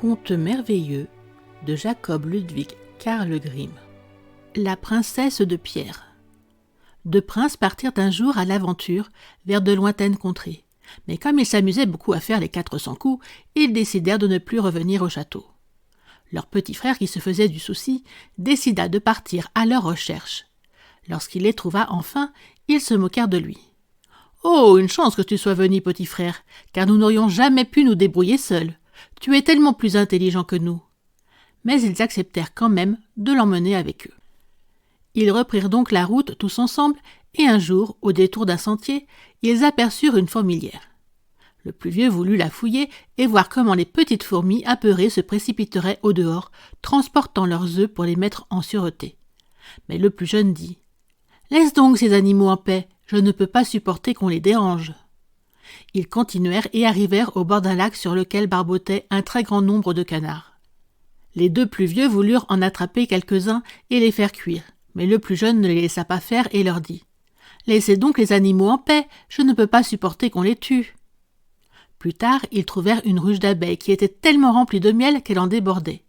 Conte merveilleux de Jacob Ludwig Karl Grimm. La princesse de pierre. Deux princes partirent un jour à l'aventure vers de lointaines contrées. Mais comme ils s'amusaient beaucoup à faire les 400 coups, ils décidèrent de ne plus revenir au château. Leur petit frère, qui se faisait du souci, décida de partir à leur recherche. Lorsqu'il les trouva enfin, ils se moquèrent de lui. « Oh, une chance que tu sois venu, petit frère, car nous n'aurions jamais pu nous débrouiller seuls. Tu es tellement plus intelligent que nous. » Mais ils acceptèrent quand même de l'emmener avec eux. Ils reprirent donc la route tous ensemble, et un jour, au détour d'un sentier, ils aperçurent une fourmilière. Le plus vieux voulut la fouiller et voir comment les petites fourmis apeurées se précipiteraient au dehors, transportant leurs œufs pour les mettre en sûreté. Mais le plus jeune dit « Laisse donc ces animaux en paix, je ne peux pas supporter qu'on les dérange. » Ils continuèrent et arrivèrent au bord d'un lac sur lequel barbotait un très grand nombre de canards. Les deux plus vieux voulurent en attraper quelques-uns et les faire cuire, mais le plus jeune ne les laissa pas faire et leur dit « Laissez donc les animaux en paix, je ne peux pas supporter qu'on les tue. » Plus tard, ils trouvèrent une ruche d'abeilles qui était tellement remplie de miel qu'elle en débordait.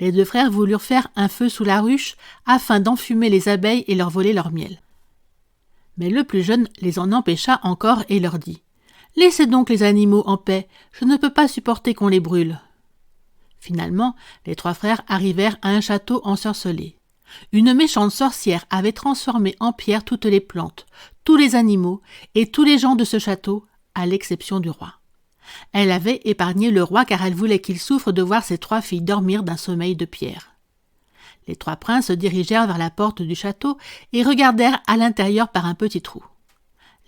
Les deux frères voulurent faire un feu sous la ruche afin d'enfumer les abeilles et leur voler leur miel. Mais le plus jeune les en empêcha encore et leur dit « Laissez donc les animaux en paix, je ne peux pas supporter qu'on les brûle. » Finalement, les trois frères arrivèrent à un château ensorcelé. Une méchante sorcière avait transformé en pierre toutes les plantes, tous les animaux et tous les gens de ce château, à l'exception du roi. Elle avait épargné le roi car elle voulait qu'il souffre de voir ses trois filles dormir d'un sommeil de pierre. Les trois princes se dirigèrent vers la porte du château et regardèrent à l'intérieur par un petit trou.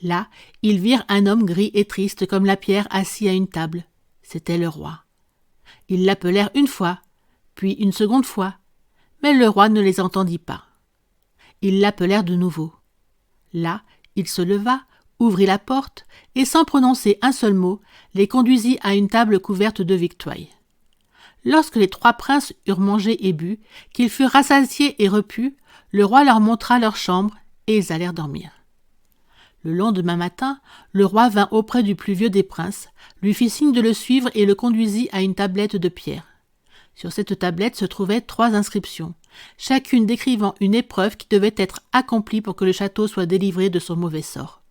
Là, ils virent un homme gris et triste comme la pierre assis à une table. C'était le roi. Ils l'appelèrent une fois, puis une seconde fois, mais le roi ne les entendit pas. Ils l'appelèrent de nouveau. Là, il se leva, ouvrit la porte et, sans prononcer un seul mot, les conduisit à une table couverte de victuailles. Lorsque les trois princes eurent mangé et bu, qu'ils furent rassasiés et repus, le roi leur montra leur chambre et ils allèrent dormir. Le lendemain matin, le roi vint auprès du plus vieux des princes, lui fit signe de le suivre et le conduisit à une tablette de pierre. Sur cette tablette se trouvaient 3 inscriptions, chacune décrivant une épreuve qui devait être accomplie pour que le château soit délivré de son mauvais sort.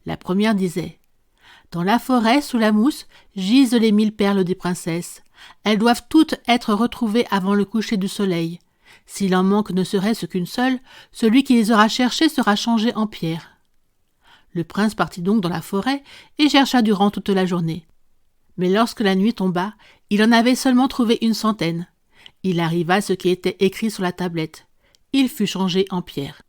La première disait « Dans la forêt, sous la mousse, gisent les 1000 perles des princesses. Elles doivent toutes être retrouvées avant le coucher du soleil. S'il en manque ne serait-ce qu'une seule, celui qui les aura cherchées sera changé en pierre. » Le prince partit donc dans la forêt et chercha durant toute la journée. Mais lorsque la nuit tomba, il en avait seulement trouvé 100. Il arriva à ce qui était écrit sur la tablette. Il fut changé en pierre.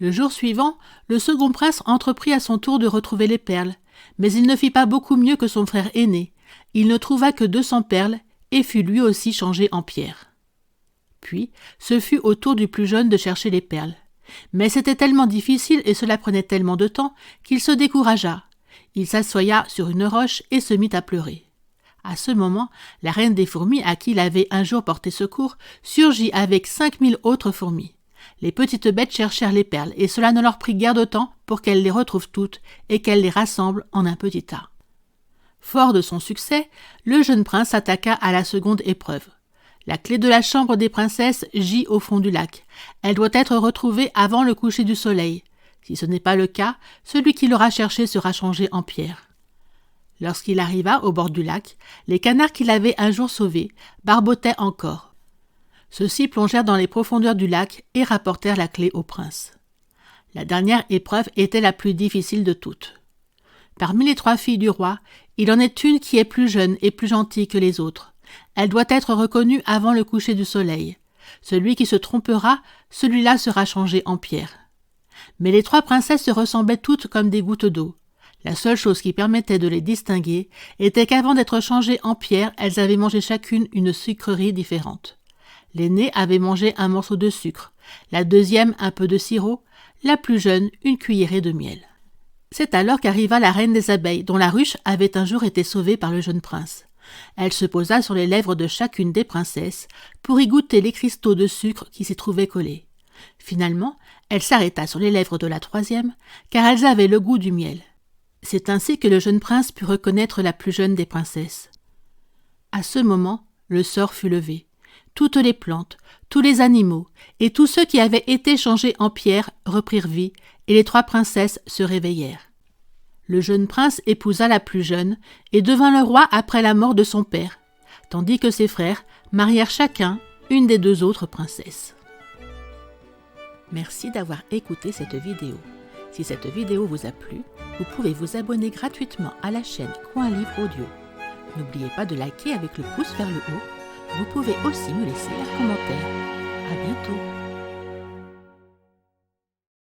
Le jour suivant, le second prince entreprit à son tour de retrouver les perles, mais il ne fit pas beaucoup mieux que son frère aîné. Il ne trouva que 200 perles et fut lui aussi changé en pierre. Puis, ce fut au tour du plus jeune de chercher les perles. Mais c'était tellement difficile et cela prenait tellement de temps qu'il se découragea. Il s'assoya sur une roche et se mit à pleurer. À ce moment, la reine des fourmis, à qui il avait un jour porté secours, surgit avec 5000 autres fourmis. Les petites bêtes cherchèrent les perles et cela ne leur prit guère de temps pour qu'elles les retrouvent toutes et qu'elles les rassemblent en un petit tas. Fort de son succès, le jeune prince s'attaqua à la seconde épreuve. La clé de la chambre des princesses gît au fond du lac. Elle doit être retrouvée avant le coucher du soleil. Si ce n'est pas le cas, celui qui l'aura cherchée sera changé en pierre. Lorsqu'il arriva au bord du lac, les canards qu'il avait un jour sauvés barbotaient encore. Ceux-ci plongèrent dans les profondeurs du lac et rapportèrent la clé au prince. La dernière épreuve était la plus difficile de toutes. Parmi les 3 filles du roi, il en est une qui est plus jeune et plus gentille que les autres. Elle doit être reconnue avant le coucher du soleil. Celui qui se trompera, celui-là sera changé en pierre. Mais les 3 princesses se ressemblaient toutes comme des gouttes d'eau. La seule chose qui permettait de les distinguer était qu'avant d'être changées en pierre, elles avaient mangé chacune une sucrerie différente. L'aînée avait mangé un morceau de sucre, la deuxième un peu de sirop, la plus jeune une cuillerée de miel. C'est alors qu'arriva la reine des abeilles, dont la ruche avait un jour été sauvée par le jeune prince. Elle se posa sur les lèvres de chacune des princesses pour y goûter les cristaux de sucre qui s'y trouvaient collés. Finalement, elle s'arrêta sur les lèvres de la 3e, car elles avaient le goût du miel. C'est ainsi que le jeune prince put reconnaître la plus jeune des princesses. À ce moment, Le sort fut levé. Toutes les plantes, tous les animaux et tous ceux qui avaient été changés en pierre reprirent vie, et les 3 princesses se réveillèrent. Le jeune prince épousa la plus jeune et devint le roi après la mort de son père, tandis que ses frères marièrent chacun une des 2 autres princesses. Merci d'avoir écouté cette vidéo. Si cette vidéo vous a plu, vous pouvez vous abonner gratuitement à la chaîne Coin Livre Audio. N'oubliez pas de liker avec le pouce vers le haut. Vous pouvez aussi me laisser un commentaire. À bientôt.